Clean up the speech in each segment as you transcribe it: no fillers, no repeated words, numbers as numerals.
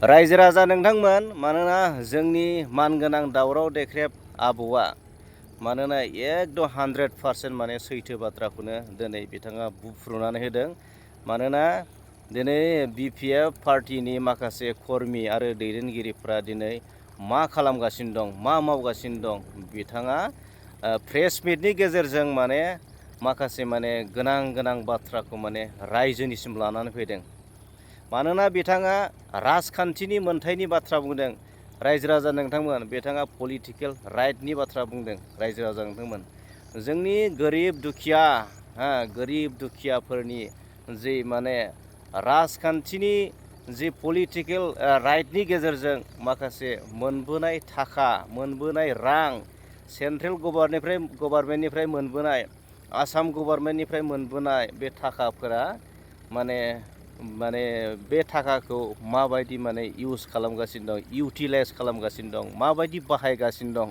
रायजो राजा नोंथांमोन, मानोना जोंनि मानगोनां दावराव देख्रेब आबौआ मानोना एकदम 100% माने सैथो बाथ्राखौनो दिनै बिथाङा बुफ्रुनानै होदों। मानोना दिनै BPF पार्टिनि माखासे कर्मि आरो दैदेनगिरिफ्रा दिनै मा खालामगासिनो दं, मा मावगासिनो दं, बिथाङा प्रेस मिटनि गेजेरजों माने माखासे माने गोनां बाथ्राखौ माने रायजोनिसिम लानानै फैदों। मानोना बिथाङा राजखान्थिनि मोनथायनि बाथ्रा बुंदों। रायजो राजा नोंथांमोन, बिथाङा पलिटिकेल राइटनि बाथ्रा बुंदों। रायजो राजा नोंथांमोन, जोंनि गोरिब दुखियाफोरनि जि माने राजखान्थिनि जि पलिटिकेल राइटनि गेजेरजों माखासे मोनबोनाय थाखा, मोनबोनाय रां, सेन्ट्रेल गभर्नमेन्टनिफ्राय मोनबोनाय, आसाम गभर्नमेन्टनिफ्राय मोनबोनाय बे थाखाफोरा माने बे थाखाखौ माबायदि माने इउज खालामगासिनो दं, इउटिलाइज खालामगासिनो दं, माबायदि बाहायगासिनो दं,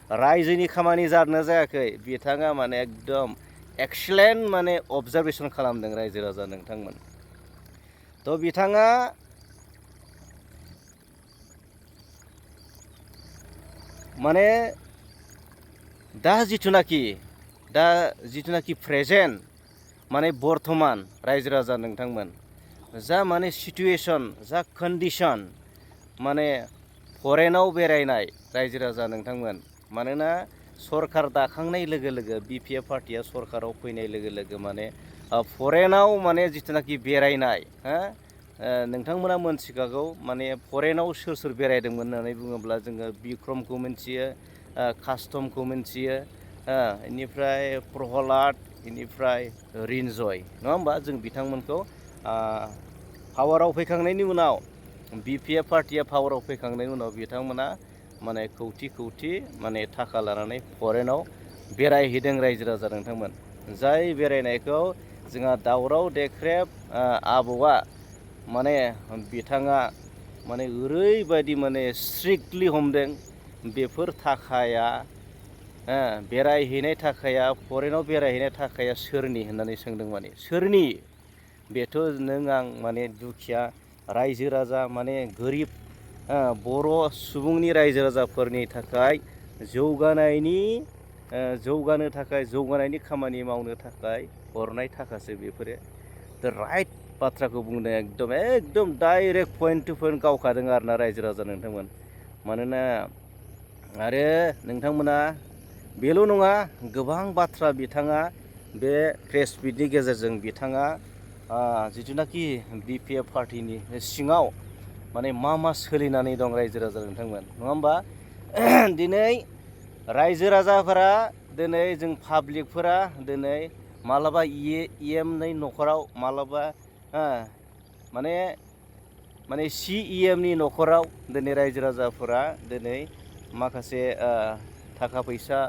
रायजोनि खामानि जादोंना जायाखै, बिथाङा माने एकदम एक्सेलेन्ट माने अबजारभेसन खालामदों रायजो राजा नोंथांमोन। तो बिथाङा माने दा जिथुनाखि प्रेजेन्ट माने बर्थमान रायजो राजा नोंथांमोन, जा माने सिटुएसन, जा कन्डिसन माने फरेनाव बेरायनाय रायजो राजा नोंथांमोन, मानोना सरकार दाखांनाय लोगो लोगो BPF पार्टिया सरकाराव फैनाय लोगो लोगो माने फरेनाव माने जिथुनाखि बेरायनाय, नोंथांमोना मोनथिखागौ माने फरेनाव सोर सोर बेरायदोंमोन होननानै बुङोब्ला जोङो बिक्रमखौ मिथियो, कास्टमखौ मिथियो, इनिफ्राय प्रहलाद, इनिफ्राय रिन्जय, नङा होमबा? जों बिथांमोनखौ पावाराव फैखांनायनि उनाव, BPF पार्टिया पावाराव फैखांनायनि उनाव बिथांमोना माने खौथि माने थाखा लानानै फरेनाव बेरायहैदों रायजो राजा नोंथांमोन। जाय बेरायनायखौ जोंहा दावराव देख्रेब आबौआ माने बिथाङा माने ओरैबायदि माने स्ट्रिक्टलि हमदों। बेफोर थाखाया बेरायहैनाय थाखाया, फरेनाव बेरायहैनाय थाखाया सोरनि होननानै सोंदों। माने सोरनि? बेथ' नों आं माने दुखिया रायजो राजा माने गोरिब बर' सुबुंनि रायजो राजाफोरनि थाखाय जौगानायनि खामानि मावनो थाखाय हरनाय थाखासो बेफोरो। दा राइट बाथ्राखौ बुंदों, एकदम डाइरेक्ट पइन्ट टु पइन्ट गावखादों आरोना रायजो राजा नोंथांमोन। मानोना आरो नोंथांमोना बेल' नङा, गोबां बाथ्रा बिथाङा बे प्रेस मिटनि गेजेरजों बिथाङा जिथुनाखि BPF पार्टिनि सिङाव माने मा सोलिनानै दं रायजो राजा नोंथांमोन, नङा होमबा? दिनै रायजो राजाफोरा, दिनै जों पाब्लिकफोरा दिनै मालाबा EMनि न'खराव, मालाबा माने CEMनि न'खराव दिनै रायजो राजाफोरा दिनै माखासे थाखा फैसा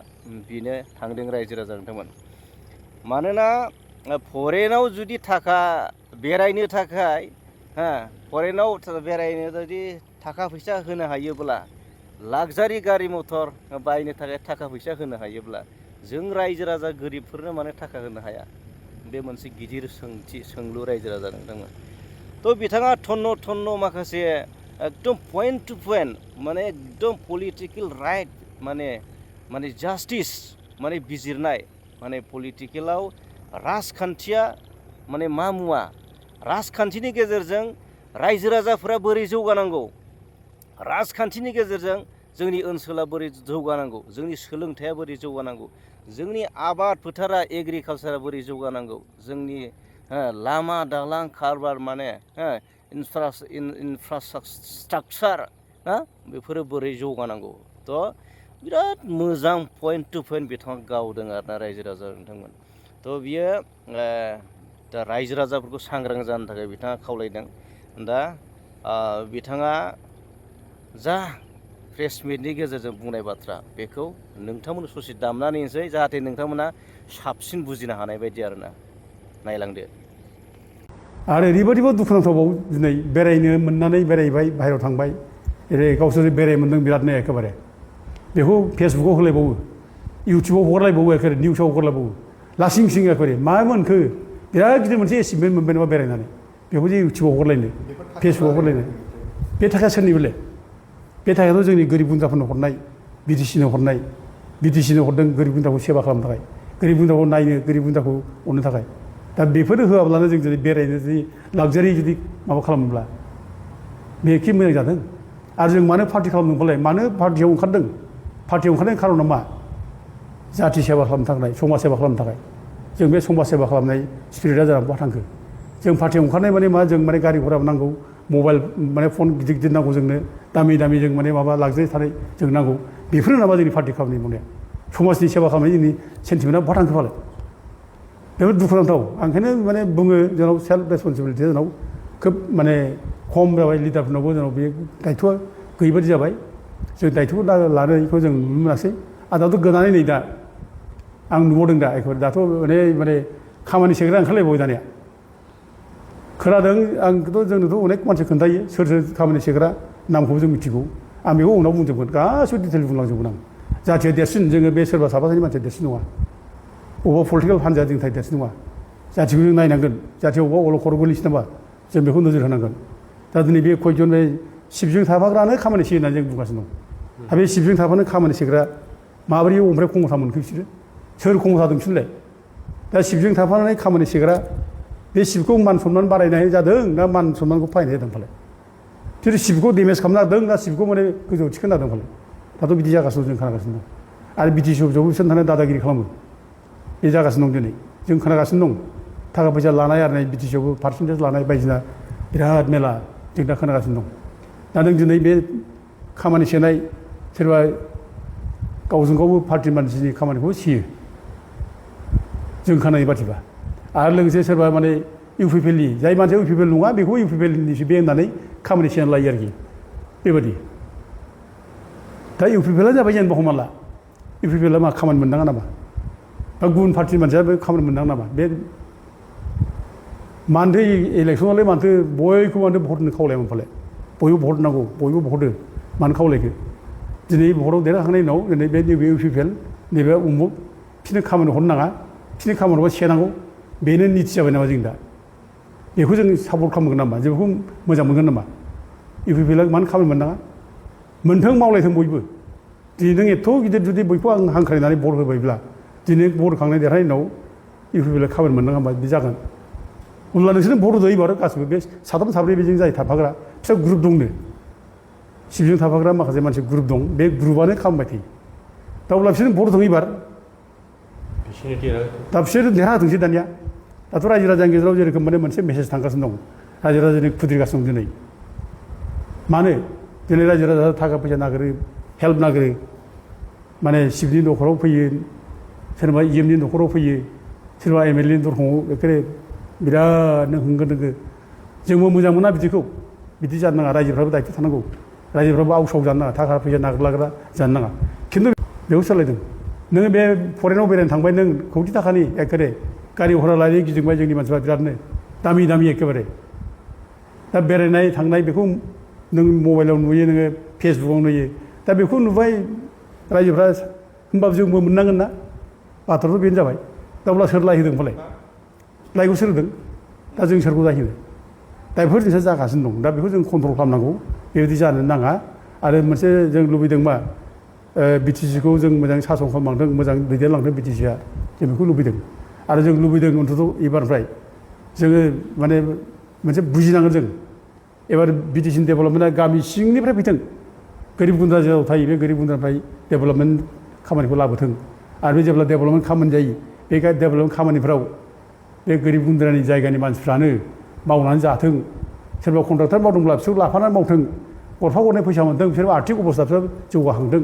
बिनो थांदों रायजो राजा नोंथांमोन। मानोना फरेनाव जुदि बेरायनो थाखाय फरेनाव बेरायनो जुदि थाखा फैसा होनो हायोब्ला, लाक्जारि गारि मथर बायनो थाखाय थाखा फैसा होनो हायोब्ला, जों रायजो राजा गोरिबफोरनो माने थाखा होनो हाया? बे मोनसे गिदिर सोंलु रायजो राजा नोंथांमोन। तो बिथाङा थन्न माखासे एकदम पइन्ट टु पइन्ट माने एकदम पलिटिकेल राइट माने जास्टिस माने बिजिरनाय, माने पलिटिकेलाव राजखान्थिया माने मा मुवा, राजखान्थिनि गेजेरजों रायजो राजाफोरा बोरै जौगानांगौ, राजखान्थिनि गेजेरजों जोंनि ओनसोला बोरै जौगानांगौ, जोंनि सोलोंथाइया बोरै जौगानांगौ, जोंनि आबाद फोथारा एग्रिकालसारा बोरै जौगानांगौ, जोंनि लामा दालां कारबार माने इनफ्रास्ट्राकचार बेफोरो बोरै जौगानांगौ। थ' बिराद मोजां पइन्ट टु पइन्ट बिथाङा गावदों आरोना रायजो राजा नोंथांमोन। थ' बियो दा रायजो राजाफोरखौ सांग्रां जानो थाखाय बिथाङा खावलायदों। दा बिथाङा जा प्रेस मिटनि गेजेरजों बुंनाय बाथ्रा, बेखौ नोंथांमोन ससे दामनानै होनोसै, जाहाथे नोंथांमोना साबसिन बुजिनो हानाय बायदि आरोना। नायलांदो। आरो ओरैबायदिबो दुखुनांथावबाव, दिनै बेरायनो मोननानै बेरायबाय, बाहेरायाव थांबाय, गावसोर बेराय मोन्दों बिरादनो एखेबारे, बेखौ फेसबुकाव होलायबावो, इउटुबाव हगारलायबावो, एखेबारे निउसाव हगारलायबावो, लासिं सिं एखेबारे मा मोनखो, बिराद गिदिर मोनसे एचिभमेन्ट मोनबाय नामा बेरायनानै, बेखौ जे इउटुबाव हगारलायनो, फेसबुकाव हगारलायनो, बे थाखाया सोरनिबोले बे थाखायाथ' जोंनि गोरिब गुन्द्राफोरनो हरनाय बिटिसिनो हरनाय बिटिसिनो हरदों गोरिब गुन्द्राखौ सेबा खालामनो थाखाय गोरिब गुन्द्राखौ नायनो गोरिब गुन्द्राखौ अननो थाखाय दा बेफोरो होआब्लानो जों जुदि बेरायनो जुदि लाक्जारि जुदि माबा खालामोब्ला बे एखे मोजां जादों आरो जों मानो पार्टि खालामदोंबालाय मानो पार्टियाव ओंखारदों पार्टियाव ओंखारनायनि खारना मा जाथि सेबा खालामनो थाखाय समाज सेबा खालामनो थाखाय जों बे समाज सेबा खालामनाय स्पिरिटआ जानानै बहा थांखो जों पार्टियाव ओंखारनाय माने मा जों माने गारि घरा नांगौ मबाइल माने फन गिदिर गिदिर नांगौ जोंनो दामि दामि जों माने माबा लाक्जारि थानाय जों नांगौ बेफोरो नामा जोंनि पार्टि खालामनाय मावनाया समाजनि सेबा खालामनाय जोंनि सेन्टिमेन्टआ बहा थांखो फालाय बेफोर दुखुनांथाव आं ओंखायनो माने बुङो जोंनाव सेल्फ रेसपन्सिबिलिटि जोंनाव खोब माने खम जाबाय लिडारफोरनावबो जोंनाव बे दायथ'आ गैयिबादि जाबाय जों दायथ'खौ लानायखौ जों नुनो मोनासै आरो दाथ' गोदानै नै दा आं नुबावदों दा एखेबारे दाथ' माने खामानि सेग्रा ओंखारलायबावबाय दानिया खोनादों आंथ' जोंनोथ' अनेक मानसि खोन्थायो सोर सोर खामानि सेग्रा नामखौबो जों मिथिगौ आं बेखौ उनाव बुंजोबगोन गासिबो डिटेल बुंलांजोबगोन आं जाथिया देरसिन जोङो बे सोरबा साफा सानै मानसिया देरसिन नङा अबेबा पलिटिकेल हान्जाया जोंनि थाखाय देरसिन नङा जाथिखौ जों नायनांगोन जाथिया अबेबा अलखर गोलैसै नामा जों बेखौ नोजोर होनांगोन दा दिनै बे खयजन बे सिबजों थाफाग्रानो खामानि सेयो होननानै जों बुंगासिनो दं दा बे सिबजों थाफानो खामानि सेग्रा माबोरै ओमफ्राय खमथा मोनखो बिसोरो सोर खमथा दं बिसोरलाय दा सिबजों थाफानानै खामानि सेग्रा बे सिबखौ मान सनमान बारायनाय जादों ना मान सनमानखौ फायनाय जादों फालाय बिसोर सिबखौ डेमेज खालामनो नागिरदों ना सिबखौ माने गोजौआव थिखोनो नागिरदों फालाय दाथ' बिदि जागासिनो जों खोनागासिनो दं आरो बिटिसि अफिसावबो बिसोर थानानै दादागिरि खालामो बे जागासिनो दं दिनै जों खोनागासिनो दं थाखा फैसा लानाय आरनाय बिटिसियावबो पार्सेन्टेज लानाय बायदिसिना बिराद मेला जों दा खोनागासिनो दं दा नों दिनै बे खामानि सेनाय सोरबा गावजों गावबो पार्टि मानसिनि खामानिखौ सियो जों खोनानाय बादिबा आरो लोगोसे सोरबा माने इउपिपिएलनि जाय मानसिया इउपिपिएल नङा बेखौ इउपिपिएलनिसो बे होननानै खामानि सेना लायो आरोखि बेबायदि दा इउपिपिएलआ जाबाय जेनेबा हमना ला इउपिपिएलआ मा खामानि मोननाङा नामा बा गुबुन पार्टिनि मानसिया बे खामानि मोननाङा नामा बे मानोथो इलेक्सनावलाय मानोथो बयखौबो मानोथो भट होनो खावलायामोन फालाय बयबो भट नांगौ बयबो भट हो मानो खावलायखो दिनै भटआव देरहाखांनायनि उनाव दिनै बे नैबे इउपिपिएल नैबे उमुक बिसोरनो खामानि हरनो नाङा बिसोरनि खामानि हरबा सेनांगौ बेनो निथि जाबाय नामा जों दा बेखौ जों सापर्ट खालामगोन नामा जों बेखौ मोजां मोनगोन नामा इउपिपिएलआ मानो खामानि मोननाङा मोनथों मावलायथों बयबो दिनै नों एथ' गिदिर जुदि बयखौ आं हांख्रायनानै भट होबायब्ला दिनै भट होखांनाय देरहानायनि उनाव इउपिपिएलआ खामानि मोननाङा होमबा बिदि जागोन अब्ला नोंसोरनो भट होदो एबार गासिबो बे साथाम साब्रै बेजों जाय थाफाग्रा फिसा ग्रुप दंनो सिबजों थाफाग्रा माखासे मानसि ग्रुप दं बे ग्रुपआनो खालामबाय थायो दा अब्ला बिसोरनो भट होदों एबार दा बिसोर देरहाथोंसै दानिया दाथ' रायजो राजानि गेजेराव जेरोखोम माने मोनसे मेसेज थांगासिनो दं रायजो राजानि खुद्रिगासिनो दं दिनै मानो दिनै रायजो राजा थाखा फैसा नागिरो हेल्प नागिरो माने शिबनि न'खराव फैयो सोरबा इएमनि न'खराव फैयो सोरबा एमएलएनि दरखङाव एखेबारे बिरादनो होंगो दोंगो जोंबो मोजां मोना बिदिखौ बिदि जानो नाङा रायजोफ्राबो दायथ' थानांगौ रायजोफ्राबो आवसाव जानो नाङा थाखा फैसा नागिरलाग्रा जानो नाङा खिन्थु बेखौ सोलायदों नोङो बे फरेनाव बेरायनो थांबाय नों कौटि थाखानि एखेबारे गारि घरा लानानै गिदिंबाय जोंनि मानसिफ्रा बिरादनो दामि दामि एखेबारे दा बेरायनाय थांनाय बेखौ नों मबाइलाव नुयो नोङो फेसबुकआव नुयो दा बेखौ नुबाय रायजोफ्रा होमबाबो जोंबो मोननांगोन ना बाथ्राथ' बेनो जाबाय दा अब्ला सोर लायहोदों फालाय लायखौ सोर होदों दा जों सोरखौ जाहैनो दा बेफोर जिनिसा जागासिनो दं दा बेखौ जों कन्ट्रल खालामनांगौ बेबायदि जानो नाङा आरो मोनसे जों लुबैदों मा बिटिसिखौ जों मोजां सासन खालामलांथों मोजां दैदेनलांथों बिटिसिआ जों बेखौ लुबैदों आरो जों लुबैदों अन्तत' एबारनिफ्राय जोङो माने मोनसे बुजिनांगोन जों एबार बिटिसिनि डेभेलपमेन्टआ गामि सिंनिफ्राय फैथों गोरिब गुन्द्रा जेराव थायो बे गोरिब गुन्द्रानिफ्राय डेभेलपमेन्ट खामानिखौ लाबोथों आरो बे जेब्ला डेभेलपमेन्ट खामानि जायो बे डेभेलपमेन्ट खामानिफ्राव बे गोरिब गुन्द्रानि जायगानि मानसिफ्रानो मावनानै जाथों सोरबा कन्ट्राक्टर मावदोंब्ला बिसोरखौ लाफानानै मावथों गरफा गरनै फैसा मोनथों बिसोर आर्थिक अबस्थाफ्रा जौगाखांथों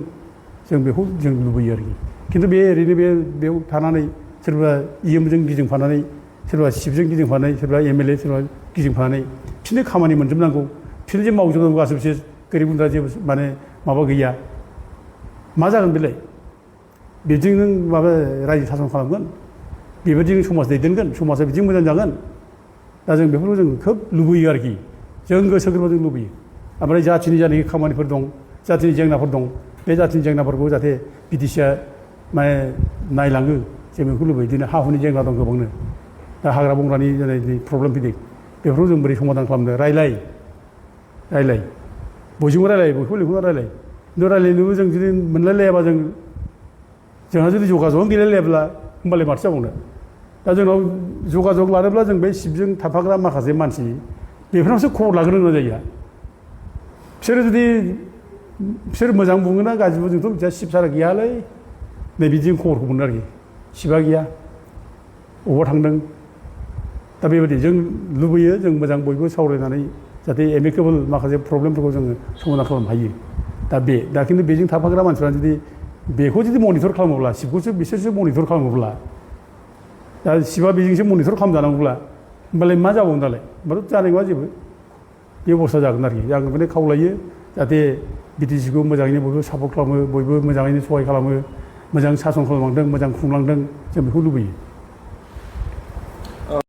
जों बेखौ जों लुबैयो आरोखि खिन्थु बे ओरैनो बेयाव थानानै सोरबा इएमजों गिदिंफानानै सोरबा सिबजों गिदिंफानानै सोरबा एमएलए सोरबा गिदिंफानानै बिसोरनो खामानि मोनजोबनांगौ बिसोरनो जे मावजोबनांगौ गासैबो बिसोर गोरिब गुन्द्रा जेबो माने माबा गैया मा जागोन बेलाय बेजों नों माबा रायजो सासन खालामगोन बेबायदिनो समाज दैदेनगोन समाजा बिदिनो मोजां जागोन दा जों बेफोरखौ जों खोब लुबैयो आरोखि जों गोसो गोरबोजों जों लुबैयो ओमफ्राय जाथिनि जानाखि खामानिफोर दं जाथिनि जेंनाफोर दं बे जाथिनि जेंनाफोरखौ जाहाथे बिटिसिआ माने नायलाङो जों बेखौ लुबैयो बिदिनो हा हुनि जेंना दं गोबांनो दा हाग्रा बंग्रानि जेरै प्रब्लेम फैदों बेफोरखौ जों बोरै समाधान खालामनो रायलाय बयजोंबो रायलायो बयखौबो लिंहरना रायलायो खिन्थु रायलायनोबो जों जुदि मोनलायलायाबा जोंहा जुदि जगाजगआनो गैलायलायाब्ला होमबालाय माथो जाबावनो दा जोंनाव जगाजग लानोब्ला जों बे शिबजों थाफाग्रा माखासे मानसि बेफोरनावसो खबर लाग्रोनो गोनां जायो बिसोर मोजां बुङोना गाज्रि बुङो जोंथ' मिथिया शिब सारा गैयालै नै बिदिजों खबरखौ मोनो आरोखि शिबा गैया अबावबा थांदों दा बेबायदि जों लुबैयो जों मोजां बयबो सावरायनानै जाहाथे एमिकेबोल माखासे प्रब्लेमफोरखौ जोङो समाधान खालामनो हायो दा खिन्थु बेजों थाफाग्रा मानसिफ्रा जुदि बेखौ जुदि मनिटर खालामोब्ला शिबखौसो बिसोरसो मनिटर खालामोब्ला दा शिबा बेजोंसो मनिटर खालामजानांगौब्ला होमबालाय मा जाबावगोन दालाय होमबाथ' जानाय नङा जेबो बे अबस्था जागोन आरोखि आं बेखौनो खावलायो जाहाथे बिटिसिखौ मोजाङैनो बयबो सापर्ट खालामो बयबो मोजाङैनो सहाय खालामो मोजां सासन खालामलांदों मोजां खुंलांदों जों बेखौ लुबैयो